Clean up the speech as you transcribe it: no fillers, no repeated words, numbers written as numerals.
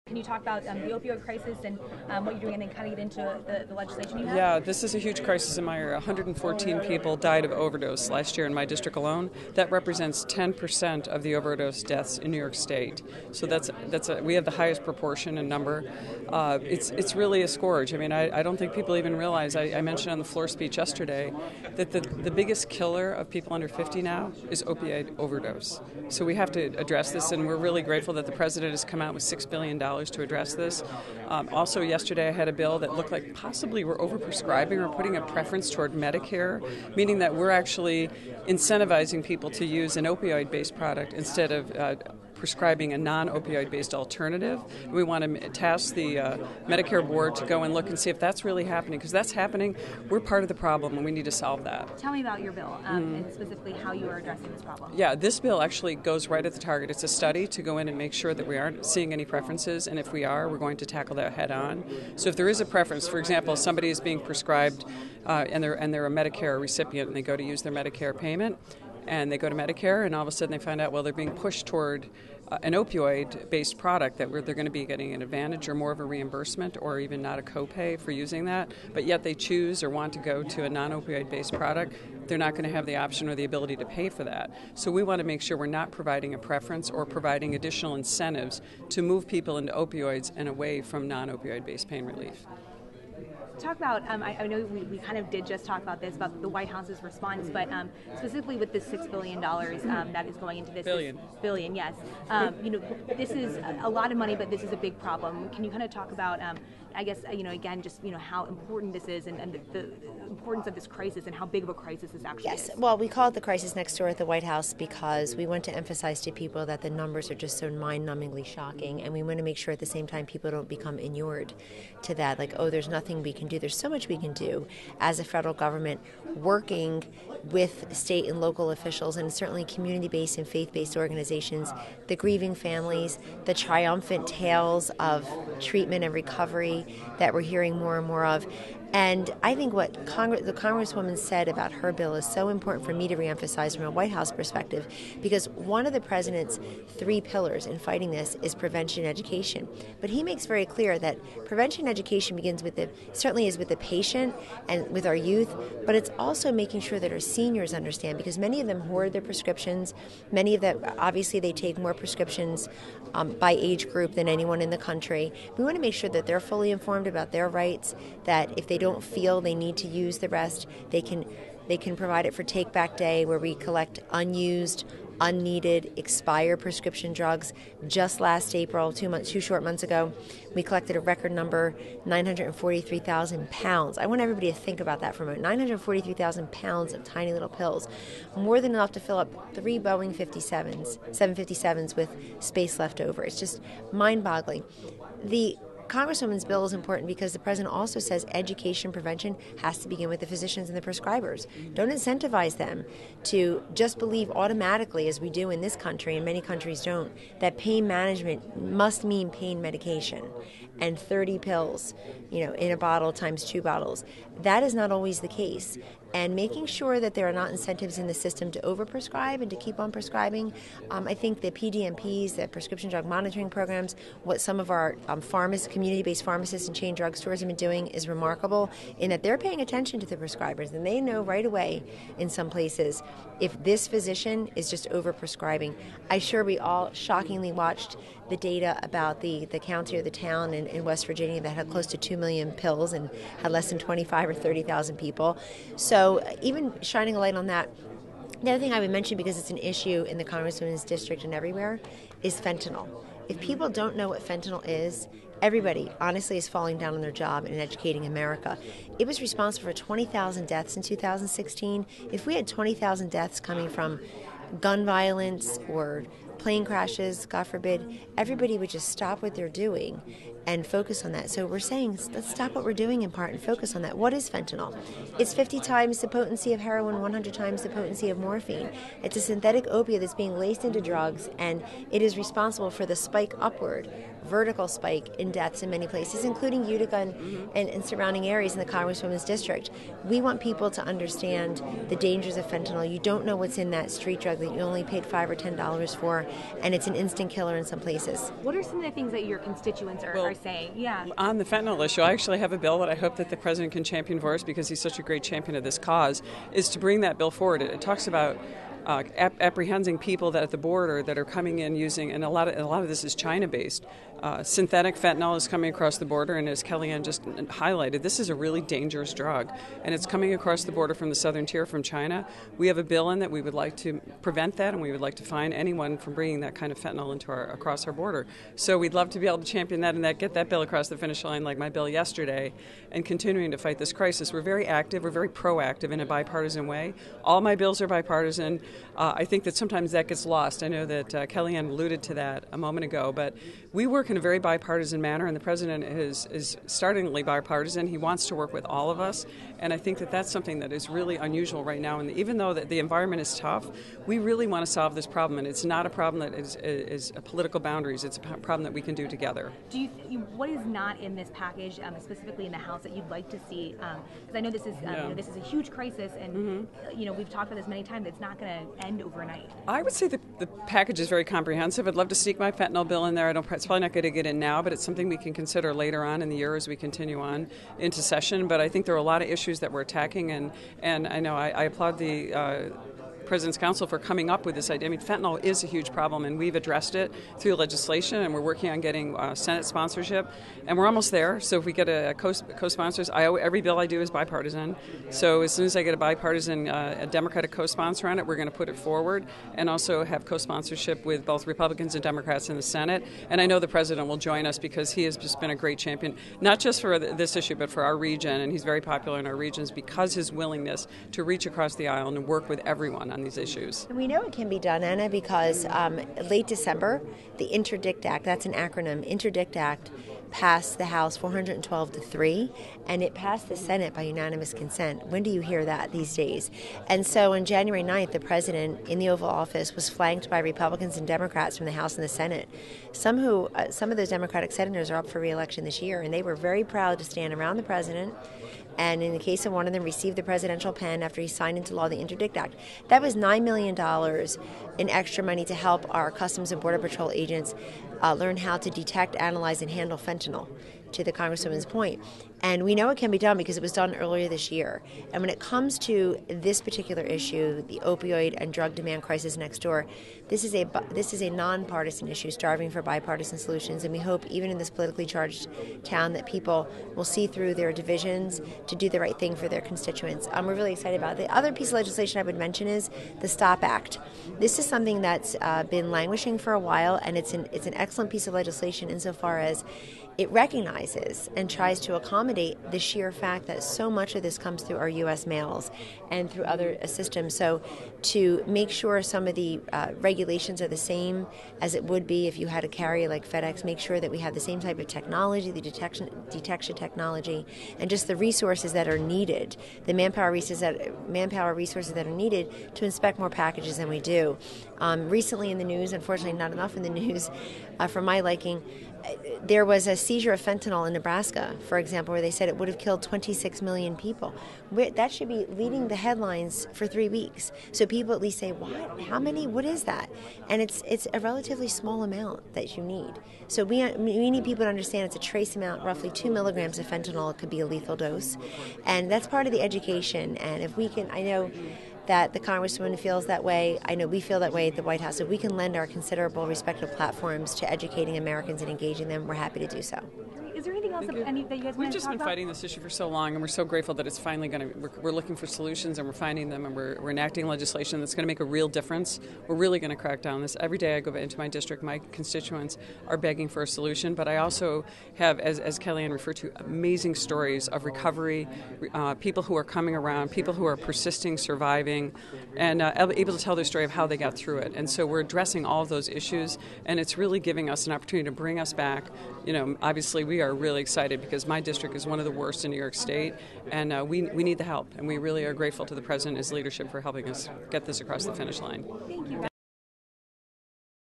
Can you talk about the opioid crisis and what you're doing, and then kind of get into the legislation you have? Yeah, this is a huge crisis in my area. 114 people died of overdose last year in my district alone. That represents 10% of the overdose deaths in New York State. So we have the highest proportion and number. It's really a scourge. I mean, I don't think people even realize. I mentioned on the floor speech yesterday that the biggest killer of people under 50 now is opioid overdose. So we have to address this, and we're really grateful that the president has come out with $6 billion to address this. Also, yesterday I had a bill that looked like possibly we're overprescribing or putting a preference toward Medicare, meaning that we're actually incentivizing people to use an opioid-based product instead of prescribing a non-opioid-based alternative. We want to task the Medicare board to go and look and see if that's really happening, because that's happening. We're part of the problem, and we need to solve that. Tell me about your bill and specifically how you are addressing this problem. Yeah, this bill actually goes right at the target. It's a study to go in and make sure that we aren't seeing any preferences, and if we are, we're going to tackle that head on. So if there is a preference, for example, somebody is being prescribed and they're a Medicare recipient and they go to use their Medicare payment, and they go to Medicare, and all of a sudden they find out, well, they're being pushed toward an opioid-based product that they're going to be getting an advantage or more of a reimbursement or even not a copay for using that, but yet they choose or want to go to a non-opioid-based product. They're not going to have the option or the ability to pay for that. So we want to make sure we're not providing a preference or providing additional incentives to move people into opioids and away from non-opioid-based pain relief. Talk about, I know we kind of did just talk about this, about the White House's response, but specifically with this $6 billion that is going into this. Billion, yes. This is a lot of money, but this is a big problem. Can you kind of talk about, I guess, again, just, how important this is and the importance of this crisis and how big of a crisis this actually is? Yes. Well, we call it the crisis next door at the White House because we want to emphasize to people that the numbers are just so mind-numbingly shocking, and we want to make sure at the same time people don't become inured to that, like, oh, there's nothing we can do. There's so much we can do as a federal government working with state and local officials and certainly community-based and faith-based organizations, the grieving families, the triumphant tales of treatment and recovery that we're hearing more and more of. And I think what the Congresswoman said about her bill is so important for me to reemphasize from a White House perspective, because one of the president's 3 pillars in fighting this is prevention and education. But he makes very clear that prevention and education begins with certainly is with the patient and with our youth, but it's also making sure that our seniors understand, because many of them hoard their prescriptions. Many of them, obviously, they take more prescriptions by age group than anyone in the country. We want to make sure that they're fully informed about their rights, that if they don't feel they need to use the rest, they can provide it for Take Back Day, where we collect unused, unneeded, expired prescription drugs. Just last April, 2 short months ago, we collected a record number, 943,000 pounds. I want everybody to think about that for a moment. 943,000 pounds of tiny little pills, more than enough to fill up 3 Boeing 757s with space left over. It's just mind-boggling. The Congresswoman's bill is important because the president also says education prevention has to begin with the physicians and the prescribers. Don't incentivize them to just believe automatically, as we do in this country and many countries don't, that pain management must mean pain medication and 30 pills, in a bottle times 2 bottles. That is not always the case. And making sure that there are not incentives in the system to overprescribe and to keep on prescribing. I think the PDMPs, the prescription drug monitoring programs, what some of our community-based pharmacists and chain drugstores have been doing is remarkable in that they're paying attention to the prescribers, and they know right away in some places if this physician is just overprescribing. I'm sure we all shockingly watched the data about the county or the town in West Virginia that had close to 2 million pills and had less than 25 or 30,000 people. So even shining a light on that. The other thing I would mention, because it's an issue in the Congresswoman's district and everywhere, is fentanyl. If people don't know what fentanyl is, everybody, honestly, is falling down on their job in educating America. It was responsible for 20,000 deaths in 2016. If we had 20,000 deaths coming from gun violence or plane crashes, God forbid, everybody would just stop what they're doing and focus on that. So we're saying, let's stop what we're doing in part and focus on that. What is fentanyl? It's 50 times the potency of heroin, 100 times the potency of morphine. It's a synthetic opiate that's being laced into drugs, and it is responsible for the spike upward vertical spike in deaths in many places, including Utica and surrounding areas in the Congresswoman's district. We want people to understand the dangers of fentanyl. You don't know what's in that street drug that you only paid $5 or $10 for, and it's an instant killer in some places. What are some of the things that your constituents are saying? Yeah. On the fentanyl issue, I actually have a bill that I hope that the president can champion for us because he's such a great champion of this cause, is to bring that bill forward. It talks about apprehending people that at the border that are coming in using, and a lot of this is China-based. Synthetic fentanyl is coming across the border, and as Kellyanne just highlighted, this is a really dangerous drug, and it's coming across the border from the southern tier from China. We have a bill in that we would like to prevent that, and we would like to fine anyone from bringing that kind of fentanyl across our border. So we'd love to be able to champion that and get that bill across the finish line, like my bill yesterday, and continuing to fight this crisis. We're very active. We're very proactive in a bipartisan way. All my bills are bipartisan. I think that sometimes that gets lost. I know that Kellyanne alluded to that a moment ago, but we work in a very bipartisan manner, and the president is startlingly bipartisan. He wants to work with all of us, and I think that that's something that is really unusual right now. And even though the environment is tough, we really want to solve this problem, and it's not a problem that is political boundaries. It's a problem that we can do together. What is not in this package, specifically in the House, that you'd like to see? Because I know this is this is a huge crisis, and we've talked about this many times. It's not going to end overnight. I would say the package is very comprehensive. I'd love to sneak my fentanyl bill in there. It's probably not going to get in now, but it's something we can consider later on in the year as we continue on into session. But I think there are a lot of issues that we're attacking, and I know I applaud the President's Council for coming up with this idea. I mean, fentanyl is a huge problem, and we've addressed it through legislation, and we're working on getting Senate sponsorship, and we're almost there. So if we get a co-sponsors, every bill I do is bipartisan. So as soon as I get a bipartisan, a Democratic co-sponsor on it, we're going to put it forward, and also have co-sponsorship with both Republicans and Democrats in the Senate. And I know the President will join us because he has just been a great champion, not just for this issue, but for our region, and he's very popular in our regions because his willingness to reach across the aisle and work with everyone on these issues. We know it can be done, Anna, because late December, the Interdict Act, that's an acronym, Interdict Act, passed the House 412-3, and it passed the Senate by unanimous consent. When do you hear that these days? And so on January 9th, the President in the Oval Office was flanked by Republicans and Democrats from the House and the Senate. Some of those Democratic senators are up for re-election this year, and they were very proud to stand around the President, and in the case of one of them, received the presidential pen after he signed into law the Interdict Act. That was $9 million in extra money to help our Customs and Border Patrol agents learn how to detect, analyze, and handle fentanyl, to the Congresswoman's point. And we know it can be done because it was done earlier this year. And when it comes to this particular issue, the opioid and drug demand crisis next door, this is a nonpartisan issue striving for bipartisan solutions. And we hope, even in this politically charged town, that people will see through their divisions to do the right thing for their constituents. We're really excited about it. The other piece of legislation I would mention is the STOP Act. This is something that's been languishing for a while, and it's an excellent piece of legislation insofar as it recognizes and tries to accommodate the sheer fact that so much of this comes through our U.S. mails and through other systems. So to make sure some of the regulations are the same as it would be if you had a carrier like FedEx, make sure that we have the same type of technology, the detection technology, and just the resources that are needed, the manpower resources that are needed to inspect more packages than we do. Recently in the news, unfortunately not enough in the news for my liking, there was a seizure of fentanyl in Nebraska, for example, where they said it would have killed 26 million people. That should be leading the headlines for 3 weeks. So people at least say, what? How many? What is that? And it's a relatively small amount that you need. So we need people to understand it's a trace amount, roughly 2 milligrams of fentanyl could be a lethal dose. And that's part of the education. And if we can, I know that the Congresswoman feels that way. I know we feel that way at the White House. If we can lend our considerable respective platforms to educating Americans and engaging them, we're happy to do so. Is there anything else that you guys want to talk about? We've just been fighting this issue for so long, and we're so grateful that it's finally going to, we're looking for solutions, and we're finding them, and we're enacting legislation that's going to make a real difference. We're really going to crack down on this. Every day I go into my district, my constituents are begging for a solution, but I also have, as Kellyanne referred to, amazing stories of recovery, people who are coming around, people who are persisting, surviving, and able to tell their story of how they got through it. And so we're addressing all of those issues, and it's really giving us an opportunity to bring us back. You know, obviously we are really excited because my district is one of the worst in New York State, and we need the help, and we really are grateful to the President and his leadership for helping us get this across the finish line. Thank you.